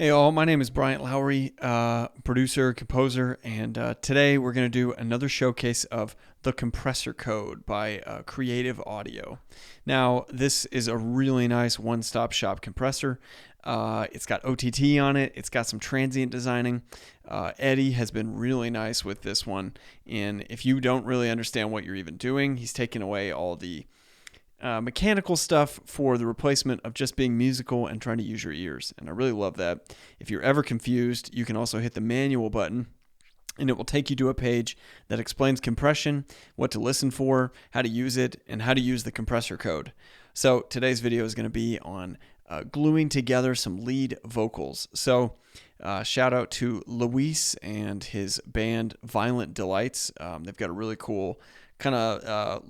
Hey all, my name is Bryant Lowry, producer, composer, and today we're going to do another showcase of the Compressor Code by Cr8ive Audio. Now, this is a really nice one-stop shop compressor. It's got OTT on it. It's got some transient designing. Eddie has been really nice with this one, and if you don't really understand what you're even doing, he's taken away all the mechanical stuff for the replacement of just being musical and trying to use your ears. And I really love that. If you're ever confused, you can also hit the manual button and it will take you to a page that explains compression, what to listen for, how to use it, and how to use the compressor code. So today's video is going to be on gluing together some lead vocals. So shout out to Luis and his band Violent Delights. They've got a really cool kind of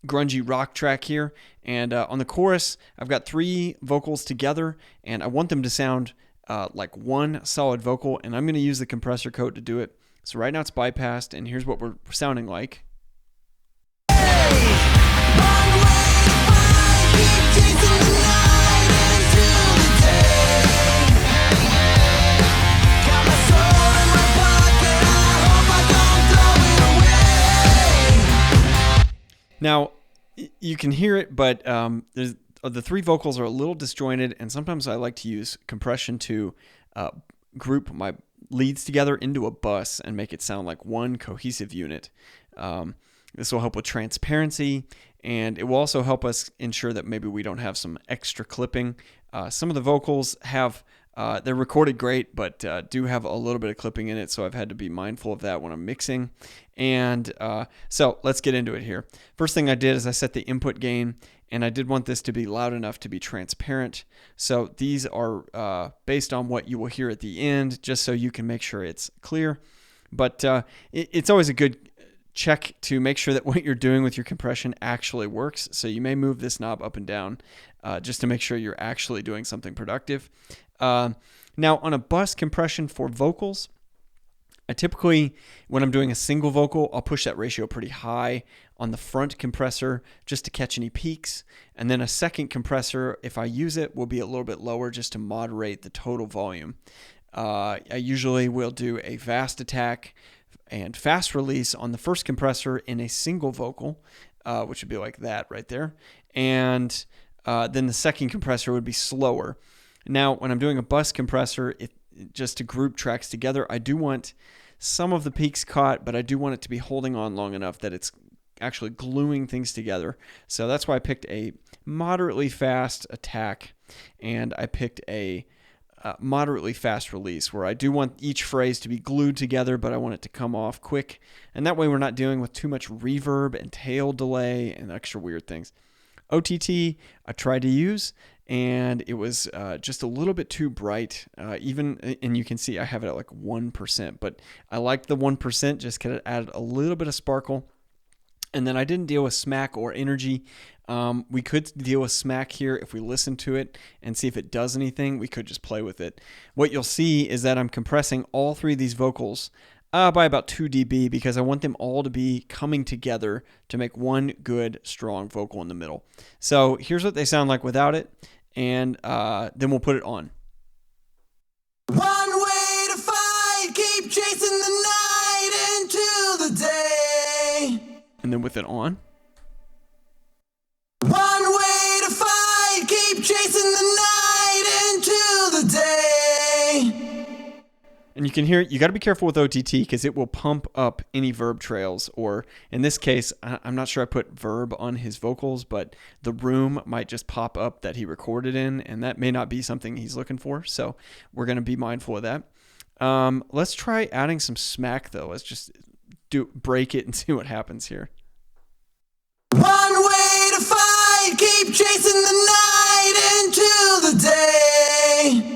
grungy rock track here, and on the chorus I've got 3 vocals together and I want them to sound like one solid vocal, and I'm going to use the compressor code to do it. So right now it's bypassed, and here's what we're sounding like. Now, you can hear it, but the 3 vocals are a little disjointed, and sometimes I like to use compression to group my leads together into a bus and make it sound like one cohesive unit. This will help with transparency, and it will also help us ensure that maybe we don't have some extra clipping. Some of the vocals have they're recorded great, but do have a little bit of clipping in it, so I've had to be mindful of that when I'm mixing. And so let's get into it here. First thing I did is I set the input gain, and I did want this to be loud enough to be transparent. So these are based on what you will hear at the end, just so you can make sure it's clear. But it's always a good check to make sure that what you're doing with your compression actually works. So you may move this knob up and down just to make sure you're actually doing something productive. Now, on a bus compression for vocals, I typically, when I'm doing a single vocal, I'll push that ratio pretty high on the front compressor just to catch any peaks. And then a second compressor, if I use it, will be a little bit lower just to moderate the total volume. I usually will do a fast attack and fast release on the first compressor in a single vocal, which would be like that right there. And then the second compressor would be slower. Now, when I'm doing a bus compressor, just to group tracks together, I do want some of the peaks caught, but I do want it to be holding on long enough that it's actually gluing things together. So that's why I picked a moderately fast attack, and I picked a moderately fast release, where I do want each phrase to be glued together, but I want it to come off quick. And that way we're not dealing with too much reverb and tail delay and extra weird things. OTT I tried to use, and it was just a little bit too bright. And you can see I have it at like 1%, but I liked the 1% just because it added a little bit of sparkle. And then I didn't deal with smack or energy. We could deal with smack here if we listen to it and see if it does anything. We could just play with it. What you'll see is that I'm compressing all 3 of these vocals by about 2 dB because I want them all to be coming together to make one good, strong vocal in the middle. So here's what they sound like without it, and then we'll put it on. One way to fight, keep chasing the night into the day. And then with it on. One way to fight, keep chasing the night into the day. And you can hear it. You got to be careful with OTT because it will pump up any verb trails, or in this case, I'm not sure I put verb on his vocals, but the room might just pop up that he recorded in, and that may not be something he's looking for. So we're going to be mindful of that. Let's try adding some smack though. Let's just break it and see what happens here. One way to fight, keep chasing the night into the day.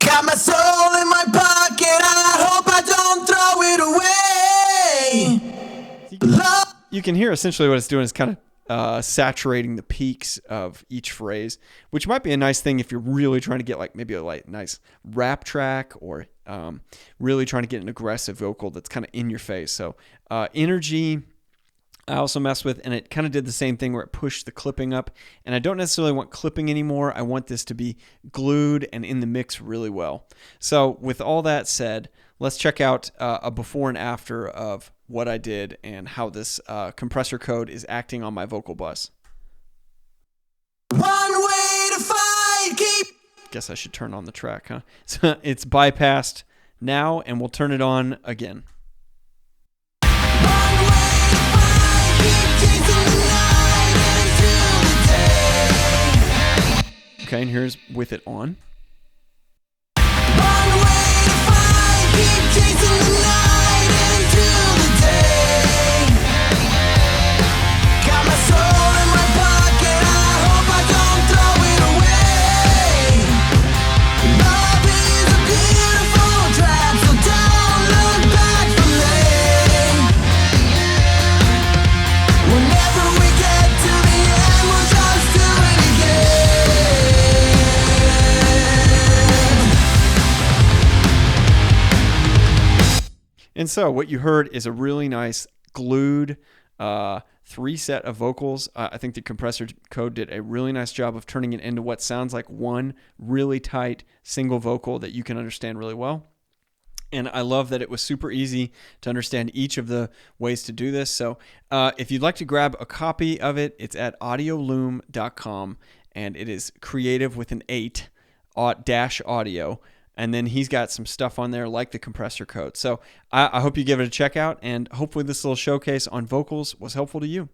Got my soul in my pocket, I hope I don't throw it away. You can hear essentially what it's doing is kind of saturating the peaks of each phrase, which might be a nice thing if you're really trying to get like maybe a nice rap track, or really trying to get an aggressive vocal that's kind of in your face. So energy, I also messed with, and it kind of did the same thing where it pushed the clipping up. And I don't necessarily want clipping anymore. I want this to be glued and in the mix really well. So with all that said, let's check out a before and after of what I did and how this compressor code is acting on my vocal bus. One way to fight, keep. Guess I should turn on the track, huh? So it's bypassed now, and we'll turn it on again. Okay, and here's with it on. And so what you heard is a really nice glued 3 set of vocals. I think the Compressor Code did a really nice job of turning it into what sounds like one really tight single vocal that you can understand really well. And I love that it was super easy to understand each of the ways to do this. So if you'd like to grab a copy of it, it's at audioloom.com, and it is Cr8ive with an 8 dash audio. And then he's got some stuff on there like the Compressor Code. So I hope you give it a check out, and hopefully this little showcase on vocals was helpful to you.